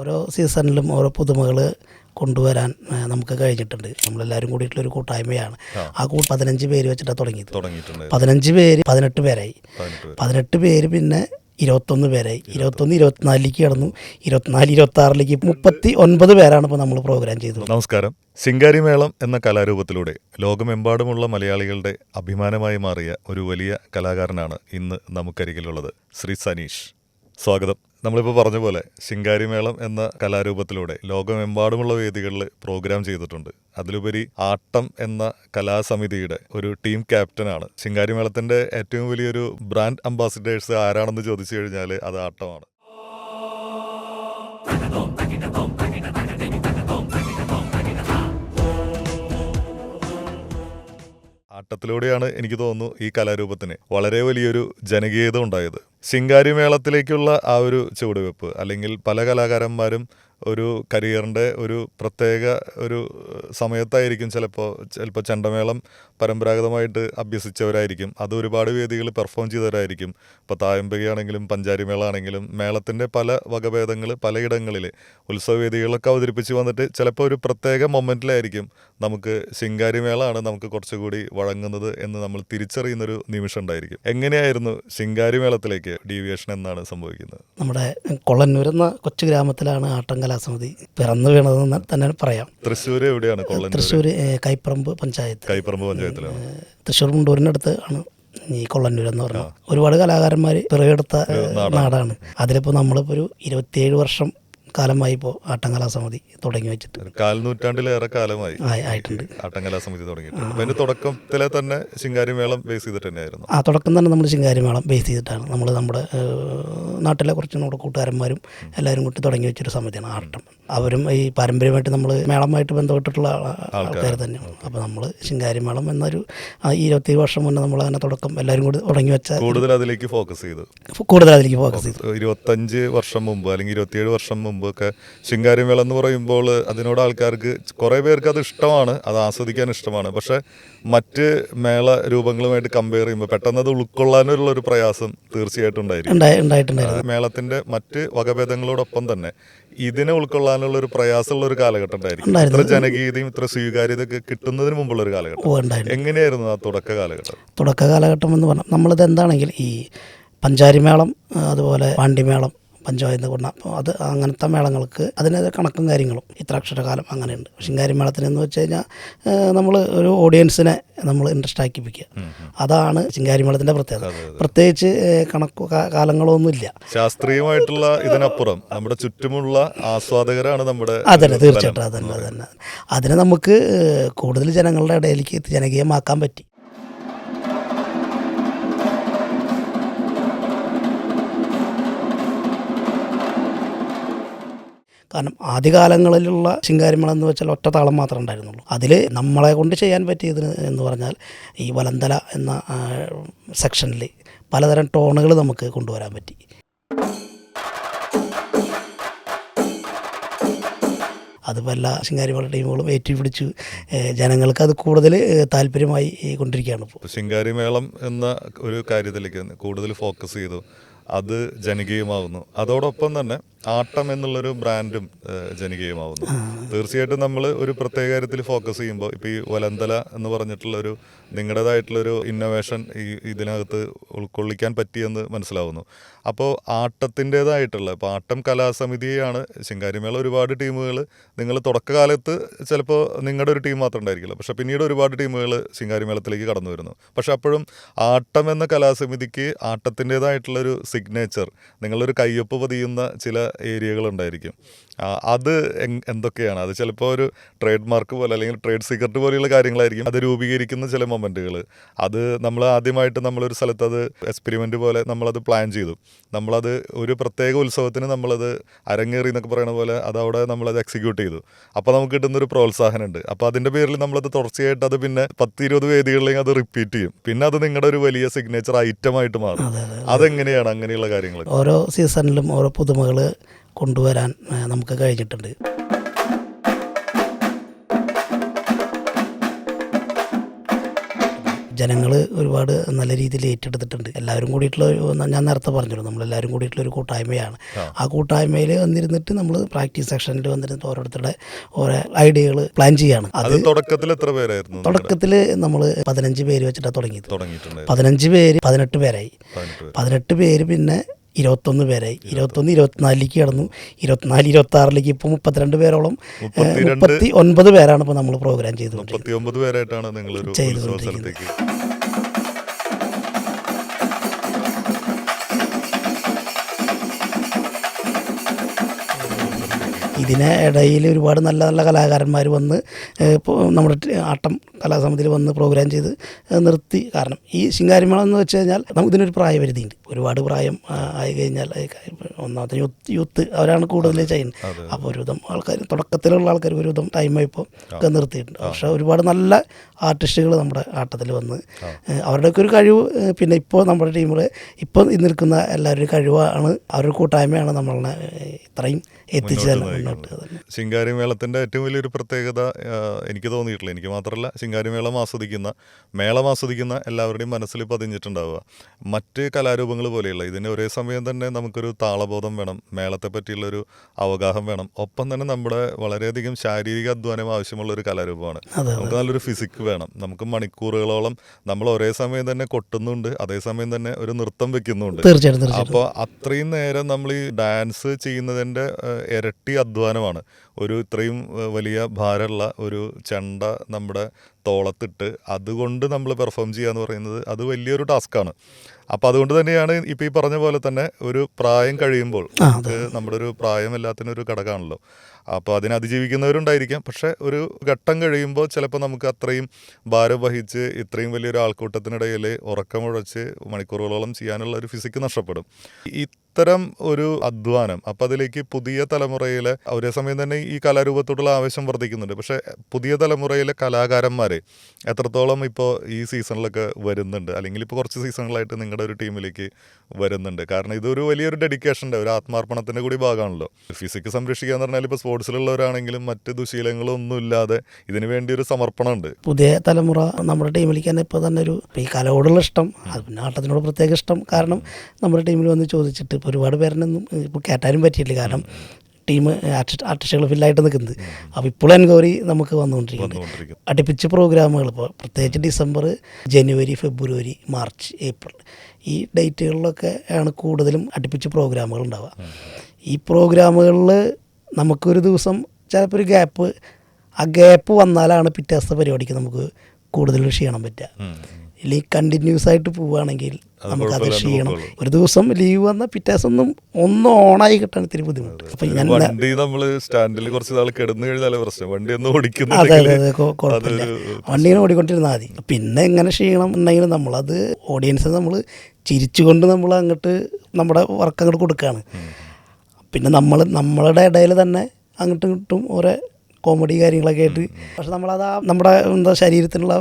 ഓരോ സീസണിലും ഓരോ പുതുമകൾ കൊണ്ടുവരാൻ നമുക്ക് കഴിഞ്ഞിട്ടുണ്ട്. നമ്മളെല്ലാവരും കൂടിയിട്ടുള്ളൊരു കൂട്ടായ്മയാണ്. ആ 15 പേര് വെച്ചിട്ടാണ് തുടങ്ങിയിട്ടുണ്ട്. 15 പേര് 18 പേരായി. 18 പേര് പിന്നെ 21 പേരായി. 21 24ലേക്ക് കടന്നു. 24 26ലേക്ക് 39 പേരാണ് ഇപ്പോൾ നമ്മൾ പ്രോഗ്രാം ചെയ്തത്. നമസ്കാരം. ശിങ്കാരിമേളം എന്ന കലാരൂപത്തിലൂടെ ലോകമെമ്പാടുമുള്ള മലയാളികളുടെ അഭിമാനമായി മാറിയ ഒരു വലിയ കലാകാരനാണ് ഇന്ന് നമുക്കരികിലുള്ളത്. ശ്രീ സനീഷ്, സ്വാഗതം. നമ്മളിപ്പോൾ പറഞ്ഞ പോലെ ശിങ്കാരിമേളം എന്ന കലാരൂപത്തിലൂടെ ലോകമെമ്പാടുമുള്ള വേദികളിൽ പ്രോഗ്രാം ചെയ്തിട്ടുണ്ട്. അതിലുപരി ആട്ടം എന്ന കലാസമിതിയുടെ ഒരു ടീം ക്യാപ്റ്റനാണ്. ശിങ്കാരിമേളത്തിൻ്റെ ഏറ്റവും വലിയൊരു ബ്രാൻഡ് അംബാസിഡേഴ്സ് ആരാണെന്ന് ചോദിച്ചു കഴിഞ്ഞാൽ അത് ആട്ടമാണ്. ആട്ടത്തിലൂടെയാണ് എനിക്ക് തോന്നുന്നു ഈ കലാരൂപത്തിന് വളരെ വലിയൊരു ജനകീയത ഉണ്ടായത്. ശിങ്കാരിമേളത്തിലേക്കുള്ള ആ ഒരു ചുവടുവെപ്പ്, അല്ലെങ്കിൽ പല കലാകാരന്മാരും ഒരു കരിയറിൻ്റെ ഒരു പ്രത്യേക ഒരു സമയത്തായിരിക്കും ചിലപ്പോൾ ചെണ്ടമേളം പരമ്പരാഗതമായിട്ട് അഭ്യസിച്ചവരായിരിക്കും. അത് ഒരുപാട് വേദികൾ പെർഫോം ചെയ്തവരായിരിക്കും. ഇപ്പോൾ തായമ്പകയാണെങ്കിലും പഞ്ചാരിമേള ആണെങ്കിലും മേളത്തിൻ്റെ പല വകഭേദങ്ങൾ പലയിടങ്ങളിൽ ഉത്സവവേദികളൊക്കെ അവതരിപ്പിച്ച് വന്നിട്ട് ചിലപ്പോൾ ഒരു പ്രത്യേക മൊമെൻറ്റിലായിരിക്കും നമുക്ക് ശിങ്കാരിമേളമാണ് നമുക്ക് കുറച്ചുകൂടി വഴങ്ങുന്നത് എന്ന് നമ്മൾ തിരിച്ചറിയുന്നൊരു നിമിഷം ഉണ്ടായിരിക്കും. എങ്ങനെയായിരുന്നു ശിങ്കാരിമേളത്തിലേക്ക് ഡീവിയേഷൻ എന്നാണ് സംഭവിക്കുന്നത്? നമ്മുടെ കൊള്ളന്നൂർ എന്ന കൊച്ചു ഗ്രാമത്തിലാണ് ആട്ടം കലാസമിതി പിറന്നു വീണതെന്ന് തന്നെ പറയാം. തൃശ്ശൂർ എവിടെയാണ്? തൃശ്ശൂർ കൈപ്പറമ്പ് പഞ്ചായത്തിലാണ്. തൃശ്ശൂർ മുണ്ടൂരിനടുത്ത് ആണ് ഈ കൊള്ളന്നൂർ എന്ന് പറഞ്ഞാൽ. ഒരുപാട് കലാകാരന്മാർ പിറവിയെടുത്ത നാടാണ്. അതിലിപ്പോൾ നമ്മളിപ്പോൾ ഒരു 27 വർഷം കാലമായി ഇപ്പോൾ ആട്ടം കലാസമിതി തുടങ്ങി വെച്ചിട്ട്. 4 നൂറ്റാണ്ടിലേറെ കാലമായി ആയിട്ടുണ്ട് ആട്ടം കലാസമിതി തുടങ്ങിയിട്ട്. അതിന്റെ തുടക്കത്തിലെ തന്നെ ശിങ്കാരിമേളം ബേസ് ചെയ്തിട്ട് തന്നെയായിരുന്നു. ആ തുടക്കം തന്നെ നമ്മൾ ശിങ്കാരിമേളം ബേസ് ചെയ്തിട്ടാണ് നമ്മുടെ നാട്ടിലെ കുറച്ച് നമ്മുടെ കൂട്ടുകാരന്മാരും എല്ലാവരും കൂട്ടി തുടങ്ങി വെച്ചൊരു സമിതിയാണ് ആട്ടം. അവരും ഈ പാരമ്പര്യമായിട്ട് നമ്മൾ മേളമായിട്ട് ബന്ധപ്പെട്ടിട്ടുള്ള ആൾക്കാർ തന്നെയാണ്. അപ്പോൾ നമ്മൾ ശിങ്കാരിമേളം എന്നൊരു 27 വർഷം മുന്നേ നമ്മളങ്ങനെ തുടക്കം എല്ലാവരും കൂടി തുടങ്ങി വെച്ച കൂടുതൽ അതിലേക്ക് ഫോക്കസ് ചെയ്തു. 25 വർഷം മുമ്പ് അല്ലെങ്കിൽ 27 വർഷം മുമ്പ് ഒക്കെ ശിങ്കാരിമേളം എന്ന് പറയുമ്പോൾ അതിനോട് ആൾക്കാർക്ക് കുറേ പേർക്ക് അത് ഇഷ്ടമാണ്, അത് ആസ്വദിക്കാൻ ഇഷ്ടമാണ്. പക്ഷേ മറ്റ് മേള രൂപങ്ങളുമായിട്ട് കമ്പയർ ചെയ്യുമ്പോൾ പെട്ടെന്ന് അത് ഉൾക്കൊള്ളാനുള്ള ഒരു പ്രയാസം തീർച്ചയായിട്ടും ഉണ്ടായിരുന്നു. മേളത്തിന്റെ മറ്റ് വകഭേദങ്ങളോടൊപ്പം തന്നെ ഇതിനെ ഉൾക്കൊള്ളാനുള്ള ഒരു പ്രയാസമുള്ള ഒരു കാലഘട്ടം ഉണ്ടായിരിക്കും. ഇത്ര ജനകീയതയും ഇത്ര സ്വീകാര്യതയൊക്കെ കിട്ടുന്നതിന് മുമ്പുള്ള ഒരു കാലഘട്ടം. എങ്ങനെയായിരുന്നു ആ തുടക്ക കാലഘട്ടം എന്ന് പറഞ്ഞാൽ നമ്മളിത് എന്താണെങ്കിൽ ഈ പഞ്ചാരിമേളം അതുപോലെ പാണ്ടിമേളം പഞ്ചായത്ത് കൊണ്ട അത് അങ്ങനത്തെ മേളങ്ങൾക്ക് അതിനേത് കണക്കും കാര്യങ്ങളും ഇത്ര അക്ഷരകാലം അങ്ങനെയുണ്ട്. ശിങ്കാരിമേളത്തിനെന്ന് വെച്ച് കഴിഞ്ഞാൽ നമ്മൾ ഒരു ഓഡിയൻസിനെ നമ്മൾ ഇൻട്രസ്റ്റ് ആക്കിപ്പിക്കുക. അതാണ് ശിങ്കാരിമേളത്തിൻ്റെ പ്രത്യേകത. പ്രത്യേകിച്ച് കണക്കു കാലങ്ങളൊന്നുമില്ല. ശാസ്ത്രീയമായിട്ടുള്ള ഇതിനപ്പുറം നമ്മുടെ ചുറ്റുമുള്ള ആസ്വാദകരാണ് നമ്മുടെ. അതന്നെ, തീർച്ചയായിട്ടും അതന്നെ. അതിനെ നമുക്ക് കൂടുതൽ ജനങ്ങളുടെ ഇടയിലേക്ക് ജനകീയമാക്കാൻ പറ്റി. കാരണം ആദ്യകാലങ്ങളിലുള്ള ശിങ്കാരിമേളം എന്ന് വെച്ചാൽ ഒറ്റ താളം മാത്രമേ ഉണ്ടായിരുന്നുള്ളൂ. അതിൽ നമ്മളെ കൊണ്ട് ചെയ്യാൻ പറ്റിയത് എന്ന് പറഞ്ഞാൽ ഈ വലന്തല എന്ന സെക്ഷനിൽ പലതരം ടോണുകൾ നമുക്ക് കൊണ്ടുവരാൻ പറ്റി. അതിപ്പോൾ എല്ലാ ശിങ്കാരിമേള ടീമുകളും ഏറ്റുപിടിച്ചു ജനങ്ങൾക്ക് അത് കൂടുതൽ താല്പര്യമായി കൊണ്ടിരിക്കുകയാണ്. ഇപ്പോൾ ശിങ്കാരിമേളം എന്ന ഒരു കാര്യത്തിലേക്ക് കൂടുതൽ ഫോക്കസ് ചെയ്തു, അത് ജനകീയമാവുന്നു. അതോടൊപ്പം തന്നെ ആട്ടം എന്നുള്ളൊരു ബ്രാൻഡും ജനകീയമാവുന്നു. തീർച്ചയായിട്ടും നമ്മൾ ഒരു പ്രത്യേക കാര്യത്തിൽ ഫോക്കസ് ചെയ്യുമ്പോൾ ഇപ്പോൾ ഈ വലന്തല എന്ന് പറഞ്ഞിട്ടുള്ളൊരു നിങ്ങളുടേതായിട്ടുള്ളൊരു ഇന്നോവേഷൻ ഇതിനകത്ത് ഉൾക്കൊള്ളിക്കാൻ പറ്റിയെന്ന് മനസ്സിലാവുന്നു. അപ്പോൾ ആട്ടത്തിൻ്റേതായിട്ടുള്ള ഇപ്പോൾ ആട്ടം കലാസമിതിയാണ് ശിങ്കാരിമേള. ഒരുപാട് ടീമുകൾ നിങ്ങൾ തുടക്കകാലത്ത് ചിലപ്പോൾ നിങ്ങളുടെ ഒരു ടീം മാത്രം ഉണ്ടായിരിക്കില്ല, പക്ഷേ പിന്നീട് ഒരുപാട് ടീമുകൾ ശിങ്കാരിമേളത്തിലേക്ക് കടന്നു വരുന്നു. പക്ഷെ അപ്പോഴും ആട്ടം എന്ന കലാസമിതിക്ക് ആട്ടത്തിൻ്റേതായിട്ടുള്ളൊരു സിഗ്നേച്ചർ, നിങ്ങളൊരു കയ്യൊപ്പ് പതിയുന്ന ചില ഏരിയകളുണ്ടായിരിക്കും. അത് എന്തൊക്കെയാണ്? അത് ചിലപ്പോൾ ഒരു ട്രേഡ് മാർക്ക് പോലെ അല്ലെങ്കിൽ ട്രേഡ് സീക്രട്ട് പോലെയുള്ള കാര്യങ്ങളായിരിക്കും അത് രൂപീകരിക്കുന്ന ചില മൊമെൻറ്റുകൾ. അത് നമ്മൾ ആദ്യമായിട്ട് നമ്മളൊരു സ്ഥലത്ത് അത് എക്സ്പെരിമെൻ്റ് പോലെ നമ്മളത് പ്ലാൻ ചെയ്തു. നമ്മളത് ഒരു പ്രത്യേക ഉത്സവത്തിന് നമ്മളത് അരങ്ങേറി എന്നൊക്കെ പറയുന്ന പോലെ അതവിടെ നമ്മളത് എക്സിക്യൂട്ട് ചെയ്തു. അപ്പോൾ നമുക്ക് കിട്ടുന്നൊരു പ്രോത്സാഹനമുണ്ട്. അപ്പോൾ അതിൻ്റെ പേരിൽ നമ്മളത് തുടർച്ചയായിട്ട് അത് പിന്നെ 10-20 വേദികളിലേക്ക് അത് റിപ്പീറ്റ് ചെയ്യും. പിന്നെ അത് നിങ്ങളുടെ ഒരു വലിയ സിഗ്നേച്ചർ ഐറ്റമായിട്ട് മാറും. അതെങ്ങനെയാണ് അങ്ങനെയുള്ള കാര്യങ്ങൾ? ഓരോ സീസണിലും ഓരോ പുതുമകൾ കൊണ്ടുവരാൻ നമുക്ക് കഴിഞ്ഞിട്ടുണ്ട്. ജനങ്ങൾ ഒരുപാട് നല്ല രീതിയിൽ ഏറ്റെടുത്തിട്ടുണ്ട്. എല്ലാവരും കൂടിയിട്ടുള്ള ഞാൻ നേരത്തെ പറഞ്ഞല്ലോ, നമ്മളെല്ലാവരും കൂടിയിട്ടുള്ള ഒരു കൂട്ടായ്മയാണ്. ആ കൂട്ടായ്മയിൽ വന്നിരുന്നിട്ട് നമ്മൾ പ്രാക്ടീസ് സെക്ഷനിൽ വന്നിരുന്നിട്ട് ഓരോരുത്തരുടെ ഓരോ ഐഡിയകൾ പ്ലാൻ ചെയ്യാണ്. അത് തുടക്കത്തിൽ എത്ര പേരായിരുന്നു? തുടക്കത്തിൽ നമ്മൾ 15 പേര് വെച്ചിട്ടാണ് തുടങ്ങിയത്. 15 പേര് 18 പേരായി. 18 പേര് പിന്നെ 21 പേരായി. 21 24ലേക്ക് കടന്നു. 24 26ലേക്ക് ഇപ്പോൾ 32 പേരോളം 39 പേരാണ് ഇപ്പോൾ നമ്മൾ പ്രോഗ്രാം ചെയ്തുകൊണ്ടിരിക്കുന്നത്. 39 പേരായിട്ടാണ് നിങ്ങളൊരു ഉത്സവസ്ഥലത്തേക്ക്. ഇതിന് ഇടയിൽ ഒരുപാട് നല്ല നല്ല കലാകാരന്മാർ വന്ന് ഇപ്പോൾ നമ്മുടെ ആട്ടം കലാസമിതിയിൽ വന്ന് പ്രോഗ്രാം ചെയ്ത് നിർത്തി. കാരണം ഈ ശിങ്കാരിമേളം എന്ന് വെച്ച് കഴിഞ്ഞാൽ ഇതിനൊരു പ്രായപരിധിയുണ്ട്. ഒരുപാട് പ്രായം ആയി കഴിഞ്ഞാൽ ഒന്നാമത്തെ യൂത്ത് അവരാണ് കൂടുതൽ ചെയ്യുന്നത്. അപ്പോൾ ഒരുവിധം ആൾക്കാർ, തുടക്കത്തിലുള്ള ആൾക്കാർ ഒരുവിധം ടൈമായിപ്പോൾ ഒക്കെ നിർത്തിയിട്ടുണ്ട്. പക്ഷേ ഒരുപാട് നല്ല ആർട്ടിസ്റ്റുകൾ നമ്മുടെ ആട്ടത്തിൽ വന്ന് അവരുടെയൊക്കെ ഒരു കഴിവ്, പിന്നെ ഇപ്പോൾ നമ്മുടെ ടീമിൽ ഇപ്പോൾ നിൽക്കുന്ന എല്ലാവരുടെയും കഴിവാണ്, അവരുടെ കൂട്ടായ്മയാണ് നമ്മളെ ഇത്രയും എത്തിച്ചു തന്നെ മുന്നോട്ട്. ശിങ്കാരിമേളത്തിൻ്റെ ഏറ്റവും വലിയൊരു പ്രത്യേകത എനിക്ക് തോന്നിയിട്ടില്ല, എനിക്ക് മാത്രമല്ല, ശിങ്കാരിമേളം ആസ്വദിക്കുന്ന എല്ലാവരുടെയും മനസ്സിൽ പതിഞ്ഞിട്ടുണ്ടാവുക. മറ്റ് കലാരൂപങ്ങൾ പോലെയുള്ള ഇതിന് ഒരേ സമയം തന്നെ നമുക്കൊരു താളബോധം വേണം, മേളത്തെ പറ്റിയുള്ളൊരു അവഗാഹം വേണം, ഒപ്പം തന്നെ നമ്മുടെ വളരെയധികം ശാരീരിക അധ്വാനം ആവശ്യമുള്ളൊരു കലാരൂപമാണ്. നമുക്ക് നല്ലൊരു ഫിസിക് വേണം. നമുക്ക് മണിക്കൂറുകളോളം നമ്മൾ ഒരേ സമയം തന്നെ കൊട്ടുന്നുണ്ട്, അതേസമയം തന്നെ ഒരു നൃത്തം വെക്കുന്നുണ്ട്. അപ്പോൾ അത്രയും നേരം നമ്മൾ ഈ ഡാൻസ് ചെയ്യുന്നതിൻ്റെ ഇരട്ടി അധ്വാനമാണ്. ഒരു ഇത്രയും വലിയ ഭാരമുള്ള ഒരു ചെണ്ട നമ്മുടെ തോളത്തിട്ട് അതുകൊണ്ട് നമ്മൾ പെർഫോം ചെയ്യുക എന്ന് പറയുന്നത് അത് വലിയൊരു ടാസ്ക്കാണ്. അപ്പോൾ അതുകൊണ്ട് തന്നെയാണ് ഇപ്പോൾ ഈ പറഞ്ഞ പോലെ തന്നെ ഒരു പ്രായം കഴിയുമ്പോൾ നമ്മുടെ ഒരു പ്രായം എല്ലാത്തിനും ഒരു ഘടകമാണല്ലോ. അപ്പോൾ അതിനെ അതിജീവിക്കുന്നവരുണ്ടായിരിക്കാം. പക്ഷേ ഒരു ഘട്ടം കഴിയുമ്പോൾ ചിലപ്പോൾ നമുക്ക് അത്രയും ഭാരം വഹിച്ച് ഇത്രയും വലിയൊരു ആൾക്കൂട്ടത്തിനിടയിൽ ഉറക്കമുഴച്ച് മണിക്കൂറുകളോളം ചെയ്യാനുള്ള ഒരു ഫിസിക്ക് നഷ്ടപ്പെടും. ഇത്തരം ഒരു അധ്വാനം, അപ്പോൾ അതിലേക്ക് പുതിയ തലമുറയിലെ ഒരേ സമയം തന്നെ ഈ കലാരൂപത്തോടുള്ള ആവേശം വർദ്ധിക്കുന്നുണ്ട്. പക്ഷേ പുതിയ തലമുറയിലെ കലാകാരന്മാരെ എത്രത്തോളം ഇപ്പോൾ ഈ സീസണിലൊക്കെ വരുന്നുണ്ട്, അല്ലെങ്കിൽ ഇപ്പോൾ കുറച്ച് സീസണുകളായിട്ട് നിങ്ങളുടെ ഒരു ടീമിലേക്ക് വരുന്നുണ്ട്? കാരണം ഇതൊരു വലിയൊരു ഡെഡിക്കേഷൻ്റെ, ഒരു ആത്മാർപ്പണത്തിൻ്റെ കൂടി ഭാഗമാണല്ലോ. ഫിസിക്ക് സംരക്ഷിക്കുക എന്ന് പറഞ്ഞാൽ ഇപ്പോൾ സ്പോർട്സിലുള്ളവരാണെങ്കിലും മറ്റ് ദുശീലങ്ങളൊന്നും ഇല്ലാതെ ഇതിനു വേണ്ടി ഒരു സമർപ്പണമുണ്ട്. പുതിയ തലമുറ നമ്മുടെ ടീമിലേക്ക് തന്നെ ഇപ്പോൾ തന്നെ ഈ കലയോടുള്ള ഇഷ്ടം, അത് പിന്നെ ആട്ടത്തിനോട് പ്രത്യേക ഇഷ്ടം കാരണം നമ്മുടെ ടീമിൽ വന്ന് ചോദിച്ചിട്ട് ഇപ്പോൾ ഒരുപാട് പേരിനൊന്നും ഇപ്പോൾ കയറ്റാനും പറ്റിയിട്ടില്ല. കാരണം ടീം ആർട്ടിസ്റ്റുകൾ ഫില്ലായിട്ട് നിൽക്കുന്നത്. അപ്പോൾ ഇപ്പോൾ എൻക്വയറി നമുക്ക് വന്നുകൊണ്ടിരിക്കുന്നത്. അടുപ്പിച്ച് പ്രോഗ്രാമുകൾ ഇപ്പോൾ പ്രത്യേകിച്ച് ഡിസംബർ, ജനുവരി, ഫെബ്രുവരി, മാർച്ച്, ഏപ്രിൽ ഈ ഡേറ്റുകളിലൊക്കെ ആണ് കൂടുതലും അടുപ്പിച്ച് പ്രോഗ്രാമുകൾ ഉണ്ടാവുക. ഈ പ്രോഗ്രാമുകളിൽ നമുക്കൊരു ദിവസം ചിലപ്പോൾ ഒരു ഗ്യാപ്പ്, ആ ഗ്യാപ്പ് വന്നാലാണ് പിറ്റേ ദിവസത്തെ പരിപാടിക്ക് നമുക്ക് കൂടുതൽ ക്ഷീണം പറ്റുക. ഇല്ലെങ്കിൽ കണ്ടിന്യൂസ് ആയിട്ട് പോവുകയാണെങ്കിൽ നമുക്കത് ക്ഷീണം. ഒരു ദിവസം ലീവ് വന്നാൽ പിറ്റേ ദിവസം ഒന്ന് ഓണായി കിട്ടാൻ ഇത്തിരി ബുദ്ധിമുട്ട്. അപ്പം ഞാൻ സ്റ്റാൻഡിൽ കുറച്ച് നാൾ കിടന്നു കഴിഞ്ഞാൽ പ്രശ്നം, വണ്ടി ഒന്ന് ഓടിക്കുന്നു. അതെ കുഴപ്പമില്ല, വണ്ടിനെ ഓടിക്കൊണ്ടിരുന്നാൽ മതി. പിന്നെ എങ്ങനെ ക്ഷീണം ഉണ്ടെങ്കിലും നമ്മളത് ഓഡിയൻസിന് നമ്മൾ ചിരിച്ചുകൊണ്ട് നമ്മൾ അങ്ങോട്ട് നമ്മുടെ വർക്ക് അങ്ങോട്ട് കൊടുക്കുകയാണ്. പിന്നെ നമ്മളുടെ ഇടയിൽ തന്നെ അങ്ങോട്ടും ഇങ്ങോട്ടും ഓരോ കോമഡി കാര്യങ്ങളൊക്കെ ആയിട്ട്, പക്ഷെ നമ്മളത് നമ്മുടെ ശരീരത്തിനുള്ള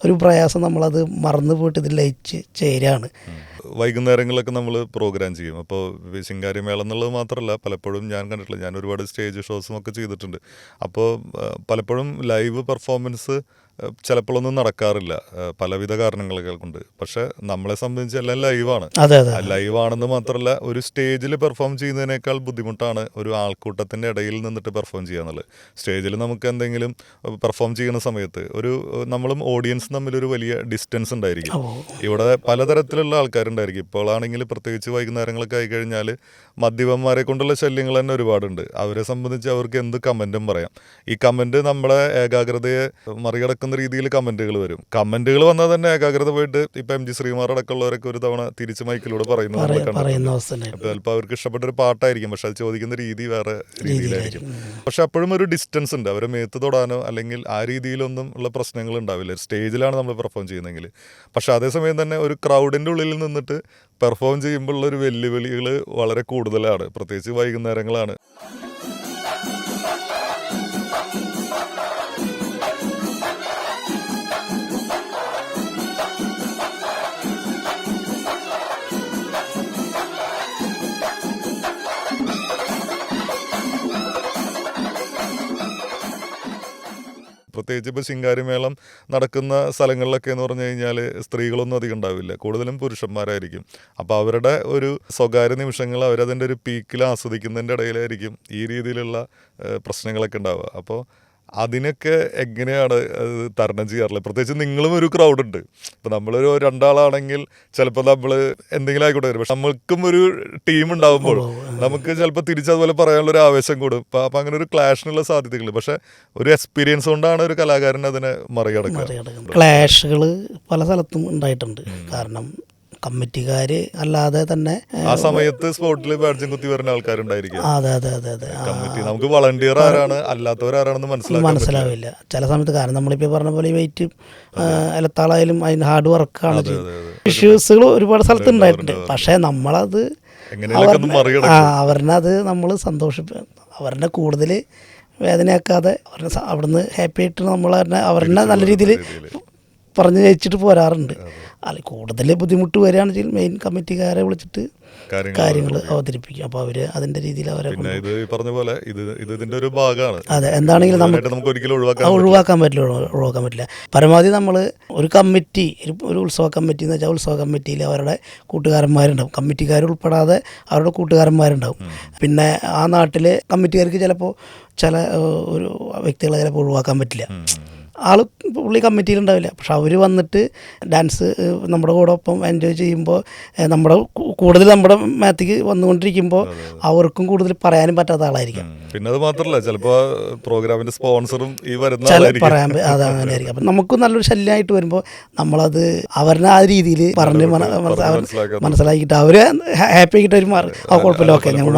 ഒരു പ്രയാസം നമ്മളത് മറന്നു പോയിട്ട് ഇതിൽ ലയിച്ച് ചേരാണ്. വൈകുന്നേരങ്ങളിലൊക്കെ നമ്മൾ പ്രോഗ്രാം ചെയ്യും. അപ്പോൾ ശിങ്കാരിമേളം എന്നുള്ളത് മാത്രമല്ല, പലപ്പോഴും ഞാൻ കണ്ടിട്ടില്ല, ഞാൻ ഒരുപാട് സ്റ്റേജ് ഷോസും ഒക്കെ ചെയ്തിട്ടുണ്ട്. അപ്പോൾ പലപ്പോഴും ലൈവ് പെർഫോമൻസ് ചിലപ്പോഴൊന്നും നടക്കാറില്ല, പലവിധ കാരണങ്ങളൊക്കെ കൊണ്ട്. പക്ഷെ നമ്മളെ സംബന്ധിച്ച് എല്ലാം ലൈവാണ്. ലൈവാണെന്ന് മാത്രമല്ല, ഒരു സ്റ്റേജിൽ പെർഫോം ചെയ്യുന്നതിനേക്കാൾ ബുദ്ധിമുട്ടാണ് ഒരു ആൾക്കൂട്ടത്തിൻ്റെ ഇടയിൽ നിന്നിട്ട് പെർഫോം ചെയ്യുക എന്നുള്ളത്. സ്റ്റേജിൽ നമുക്ക് എന്തെങ്കിലും പെർഫോം ചെയ്യുന്ന സമയത്ത് നമ്മളും ഓഡിയൻസും തമ്മിലൊരു വലിയ ഡിസ്റ്റൻസ് ഉണ്ടായിരിക്കും. ഇവിടെ പലതരത്തിലുള്ള ആൾക്കാരുണ്ടായിരിക്കും. ഇപ്പോഴാണെങ്കിൽ പ്രത്യേകിച്ച് വൈകുന്നേരങ്ങളൊക്കെ ആയിക്കഴിഞ്ഞാൽ മദ്യപന്മാരെ കൊണ്ടുള്ള ശല്യങ്ങൾ തന്നെ ഒരുപാടുണ്ട്. അവരെ സംബന്ധിച്ച് അവർക്ക് എന്ത് കമൻറ്റും പറയാം. ഈ കമൻറ്റ് നമ്മുടെ ഏകാഗ്രതയെ മറികടക്കുന്ന രീതിയിൽ കമന്റുകൾ വരും. കമന്റുകൾ വന്നാൽ തന്നെ ഏകാഗ്രത പോയിട്ട് ഇപ്പം MG ശ്രീകുമാർ അടക്കമുള്ളവരൊക്കെ ഒരു തവണ തിരിച്ച് മൈക്കിലൂടെ പറയുന്നത് ചിലപ്പോൾ അവർക്ക് ഇഷ്ടപ്പെട്ട ഒരു പാട്ടായിരിക്കും, പക്ഷെ അത് ചോദിക്കുന്ന രീതി വേറെ രീതിയിലായിരിക്കും. പക്ഷെ അപ്പോഴും ഒരു ഡിസ്റ്റൻസ് ഉണ്ട്. അവരെ മേത്ത് തൊടാനോ അല്ലെങ്കിൽ ആ രീതിയിലൊന്നും ഉള്ള പ്രശ്നങ്ങൾ ഉണ്ടാവില്ല. സ്റ്റേജിലാണ് നമ്മൾ പെർഫോം ചെയ്യുന്നതെങ്കിൽ. പക്ഷെ അതേസമയം തന്നെ ഒരു ക്രൗഡിൻ്റെ ഉള്ളിൽ നിന്നിട്ട് പെർഫോം ചെയ്യുമ്പോഴുള്ള ഒരു വെല്ലുവിളികൾ വളരെ കൂടുതലാണ്, പ്രത്യേകിച്ച് വൈകുന്നേരങ്ങളാണ്. പ്രത്യേകിച്ച് ഇപ്പോൾ ശിങ്കാരിമേളം നടക്കുന്ന സ്ഥലങ്ങളിലൊക്കെ എന്ന് പറഞ്ഞു കഴിഞ്ഞാൽ സ്ത്രീകളൊന്നും അധികം ഉണ്ടാവില്ല, കൂടുതലും പുരുഷന്മാരായിരിക്കും. അപ്പോൾ അവരുടെ ഒരു സ്വകാര്യ നിമിഷങ്ങൾ അവരതിൻ്റെ ഒരു പീക്കിൽ ആസ്വദിക്കുന്നതിൻ്റെ ഇടയിലായിരിക്കും ഈ രീതിയിലുള്ള പ്രശ്നങ്ങളൊക്കെ ഉണ്ടാവുക. അപ്പോൾ അതിനൊക്കെ എങ്ങനെയാണ് തരണം ചെയ്യാറുള്ളത്? പ്രത്യേകിച്ച് നിങ്ങളും ഒരു ക്രൗഡ് ഉണ്ട്. ഇപ്പം നമ്മളൊരു 2 ആളാണെങ്കിൽ ചിലപ്പോൾ നമ്മൾ എന്തെങ്കിലും ആയിക്കോട്ടെ വരും, പക്ഷെ നമ്മൾക്കും ഒരു ടീം ഉണ്ടാകുമ്പോൾ നമുക്ക് ചിലപ്പോൾ തിരിച്ചതുപോലെ പറയാനുള്ളൊരു ആവേശം കൂടും. അപ്പം അങ്ങനെ ഒരു ക്ലാഷിനുള്ള സാധ്യതകളുണ്ട്. പക്ഷെ ഒരു എക്സ്പീരിയൻസ് കൊണ്ടാണ് ഒരു കലാകാരൻ അതിനെ മറികടക്കുക. ക്ലാഷുകൾ പല സ്ഥലത്തും ഉണ്ടായിട്ടുണ്ട്. കാരണം കമ്മിറ്റിക്കാർ അല്ലാതെ തന്നെ ആ സമയത്ത് സ്പോട്ടിൽ ബാഡ്ജും കുത്തി വരുന്ന ആൾക്കാരുണ്ടായിരിക്കും. അതെ അതെ അതെ അതെ കമ്മിറ്റി നമുക്ക് വളണ്ടിയർ ആരാണ് അല്ലാത്തവരാരാണെന്ന് മനസ്സിലാവില്ല ചില സമയത്ത്. കാരണം നമ്മളിപ്പോൾ പറഞ്ഞ പോലെ ഈ വെയിറ്റ് എലത്താളായാലും അതിന് ഹാർഡ് വർക്കാണ് ചെയ്യുന്നത്. ഇഷ്യൂസുകൾ ഒരുപാട് സ്ഥലത്ത് ഉണ്ടായിട്ടുണ്ട്. പക്ഷേ നമ്മളത് അവരിനത് നമ്മൾ അവരുടെ കൂടുതൽ വേദനയാക്കാതെ അവിടുന്ന് ഹാപ്പി ആയിട്ട് നമ്മൾ അവരുടെ നല്ല രീതിയിൽ പറഞ്ഞ് ജയിച്ചിട്ട് പോരാറുണ്ട്. അല്ല കൂടുതൽ ബുദ്ധിമുട്ട് വരികയാണെന്ന് വെച്ചാൽ മെയിൻ കമ്മിറ്റിക്കാരെ വിളിച്ചിട്ട് കാര്യങ്ങൾ അവതരിപ്പിക്കും. അപ്പോൾ അവർ അതിൻ്റെ രീതിയിൽ അവരെ പറഞ്ഞ പോലെ ഇതിന്റെ ഒരു ഭാഗമാണ്. അതെ, എന്താണെങ്കിലും നമുക്ക് ഒഴിവാക്കാൻ പറ്റില്ല. പരമാവധി നമ്മൾ ഒരു കമ്മിറ്റി, ഒരു ഉത്സവ കമ്മിറ്റി എന്ന് വെച്ചാൽ ഉത്സവ കമ്മിറ്റിയിൽ അവരുടെ കൂട്ടുകാരന്മാരുണ്ടാവും. കമ്മിറ്റിക്കാർ ഉൾപ്പെടാതെ അവരുടെ കൂട്ടുകാരന്മാരുണ്ടാവും. പിന്നെ ആ നാട്ടിലെ കമ്മിറ്റിക്കാർക്ക് ചിലപ്പോൾ ചില ഒരു വ്യക്തികളെ ചിലപ്പോൾ ഒഴിവാക്കാൻ പറ്റില്ല. പുള്ളി കമ്മിറ്റിയിലുണ്ടാവില്ല, പക്ഷെ അവർ വന്നിട്ട് ഡാൻസ് നമ്മുടെ കൂടെ ഒപ്പം എൻജോയ് ചെയ്യുമ്പോൾ നമ്മുടെ കൂടുതൽ നമ്മുടെ മേത്തേക്ക് വന്നുകൊണ്ടിരിക്കുമ്പോൾ അവർക്കും കൂടുതൽ പറയാനും പറ്റാത്ത ആളായിരിക്കും. പിന്നെ അത് മാത്രമല്ല ചിലപ്പോൾ പ്രോഗ്രാമിന്റെ സ്പോൺസറും ഈ പറയാൻ അത് അങ്ങനെ ആയിരിക്കും. അപ്പം നമുക്ക് നല്ലൊരു ശല്യമായിട്ട് വരുമ്പോൾ നമ്മളത് അവരെ ആ രീതിയിൽ പറഞ്ഞ് മനസ്സിലാക്കിയിട്ട് അവർ ഹാപ്പി ആക്കിയിട്ട് അവർ മാറും. ആ കുഴപ്പമില്ല, ഓക്കെ ഞങ്ങൾ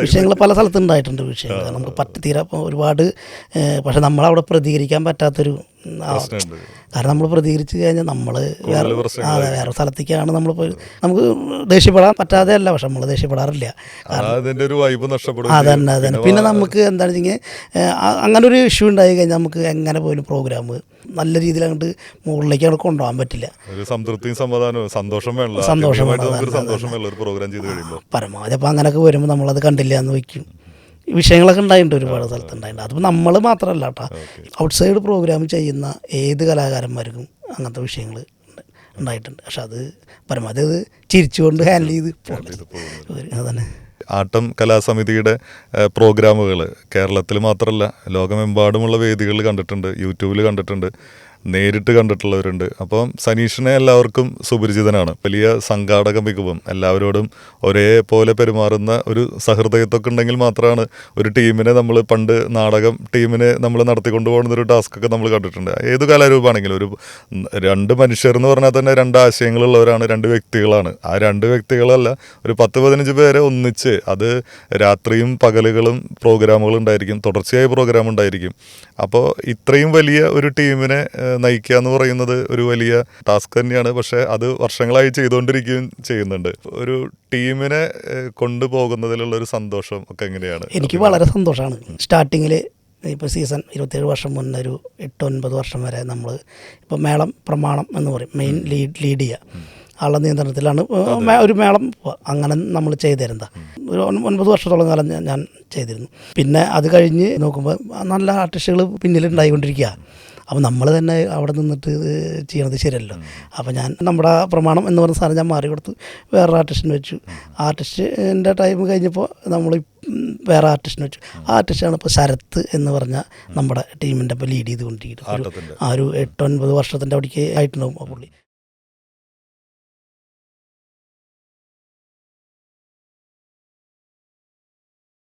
വിഷയങ്ങൾ പല സ്ഥലത്തുണ്ടായിട്ടുണ്ട്. വിഷയങ്ങൾ നമുക്ക് തീരെ ഒരുപാട്. പക്ഷെ നമ്മളവിടെ പ്രതികരിക്കാൻ പറ്റാത്തൊരു കാരണം നമ്മൾ പ്രതികരിച്ചു കഴിഞ്ഞാൽ നമ്മൾ വേറെ സ്ഥലത്തേക്കാണ് നമ്മളിപ്പോൾ നമുക്ക് ദേഷ്യപ്പെടാൻ പറ്റാതെ അല്ല, പക്ഷെ നമ്മൾ ദേഷ്യപ്പെടാറില്ല. അതന്നെ. പിന്നെ നമുക്ക് എന്താണെന്ന് വെച്ചാൽ അങ്ങനെ ഒരു ഇഷ്യൂ ഉണ്ടായി കഴിഞ്ഞാൽ നമുക്ക് എങ്ങനെ പോലും പ്രോഗ്രാം നല്ല രീതിയിൽ അങ്ങോട്ട് മുകളിലേക്ക് അങ്ങോട്ട് കൊണ്ടുപോകാൻ പറ്റില്ല. പരമാവധി അപ്പോൾ അങ്ങനെയൊക്കെ വരുമ്പോൾ നമ്മളത് കണ്ടില്ല എന്ന് വയ്ക്കും. വിഷയങ്ങളൊക്കെ ഉണ്ടായിട്ടുണ്ട്, ഒരുപാട് സ്ഥലത്തുണ്ടായിട്ടുണ്ട്. അതിപ്പോൾ നമ്മൾ മാത്രമല്ല കേട്ടോ, ഔട്ട്സൈഡ് പ്രോഗ്രാം ചെയ്യുന്ന ഏത് കലാകാരന്മാർക്കും അങ്ങനത്തെ വിഷയങ്ങൾ ഉണ്ടായിട്ടുണ്ട്. പക്ഷെ അത് പരമാവധി അത് ചിരിച്ചുകൊണ്ട് ഹാൻഡിൽ ചെയ്ത് അതന്നെ. ആട്ടം കലാസമിതിയുടെ പ്രോഗ്രാമുകൾ കേരളത്തിൽ മാത്രമല്ല ലോകമെമ്പാടുമുള്ള വേദികളിൽ കണ്ടിട്ടുണ്ട്, യൂട്യൂബിൽ കണ്ടിട്ടുണ്ട്, നേരിട്ട് കണ്ടിട്ടുള്ളവരുണ്ട്. അപ്പം സനീഷിനെ എല്ലാവർക്കും സുപരിചിതനാണ്. വലിയ സംഘാടക മികവും എല്ലാവരോടും ഒരേപോലെ പെരുമാറുന്ന ഒരു സഹൃദയത്വമൊക്കെ ഉണ്ടെങ്കിൽ മാത്രമാണ് ഒരു ടീമിനെ നമ്മൾ പണ്ട് നാടകം ടീമിനെ നമ്മൾ നടത്തിക്കൊണ്ടു പോകുന്നൊരു ടാസ്ക്കൊക്കെ നമ്മൾ കണ്ടിട്ടുണ്ട്. ഏത് കലാരൂപമാണെങ്കിലും ഒരു 2 മനുഷ്യർ എന്ന് പറഞ്ഞാൽ തന്നെ 2 ആശയങ്ങളുള്ളവരാണ്, 2 വ്യക്തികളാണ്. ആ 2 വ്യക്തികളല്ല, ഒരു 10-15 പേരെ ഒന്നിച്ച് അത് രാത്രിയും പകലുകളും പ്രോഗ്രാമുകൾ ഉണ്ടായിരിക്കും, തുടർച്ചയായ പ്രോഗ്രാം ഉണ്ടായിരിക്കും. അപ്പോൾ ഇത്രയും വലിയ ഒരു ടീമിനെ നയിക്കുക എന്ന് പറയുന്നത് ഒരു വലിയ ടാസ്ക് തന്നെയാണ്. പക്ഷെ അത് വർഷങ്ങളായി ചെയ്തുകൊണ്ടിരിക്കുകയും ചെയ്യുന്നുണ്ട്. ഒരു ടീമിനെ കൊണ്ടുപോകുന്നതിലുള്ള ഒരു സന്തോഷം ഒക്കെ എങ്ങനെയാണ്? എനിക്ക് വളരെ സന്തോഷമാണ്. സ്റ്റാർട്ടിങ്ങിൽ ഇപ്പോൾ സീസൺ 27 വർഷം മുന്നേ ഒരു 8-9 വർഷം വരെ നമ്മൾ ഇപ്പോൾ മേളം പ്രമാണം എന്ന് പറയും, മെയിൻ ലീഡ് ചെയ്യുക ആളുടെ നിയന്ത്രണത്തിലാണ് ഒരു മേളം. അങ്ങനെ നമ്മൾ ചെയ്തിരുന്നത് ഒരു 9 വർഷത്തോളം കാലം ഞാൻ ചെയ്തിരുന്നു. പിന്നെ അത് കഴിഞ്ഞ് നോക്കുമ്പോൾ നല്ല ആർട്ടിസ്റ്റുകൾ പിന്നിലുണ്ടായിക്കൊണ്ടിരിക്കുക. അപ്പോൾ നമ്മൾ തന്നെ അവിടെ നിന്നിട്ട് ചെയ്യണത് ശരിയല്ലോ. അപ്പോൾ ഞാൻ നമ്മുടെ പ്രമാണം എന്ന് പറഞ്ഞ സാധനം ഞാൻ മാറി കൊടുത്ത് വേറൊരു ആർട്ടിസ്റ്റിനെ വെച്ചു. ആർട്ടിസ്റ്റിൻ്റെ ടൈം കഴിഞ്ഞപ്പോൾ നമ്മൾ വേറെ ആർട്ടിസ്റ്റിനെ വെച്ചു. ആ ആർട്ടിസ്റ്റാണ് ഇപ്പോൾ ശരത്ത് എന്ന് പറഞ്ഞ നമ്മുടെ ടീമിൻ്റെ ഇപ്പോൾ ലീഡ് ചെയ്തുകൊണ്ടിരിക്കുന്നത്. ഒരു 8-9 വർഷത്തിൻ്റെ അവിടേക്ക് ആയിട്ടുണ്ടാവും ആ പുള്ളി.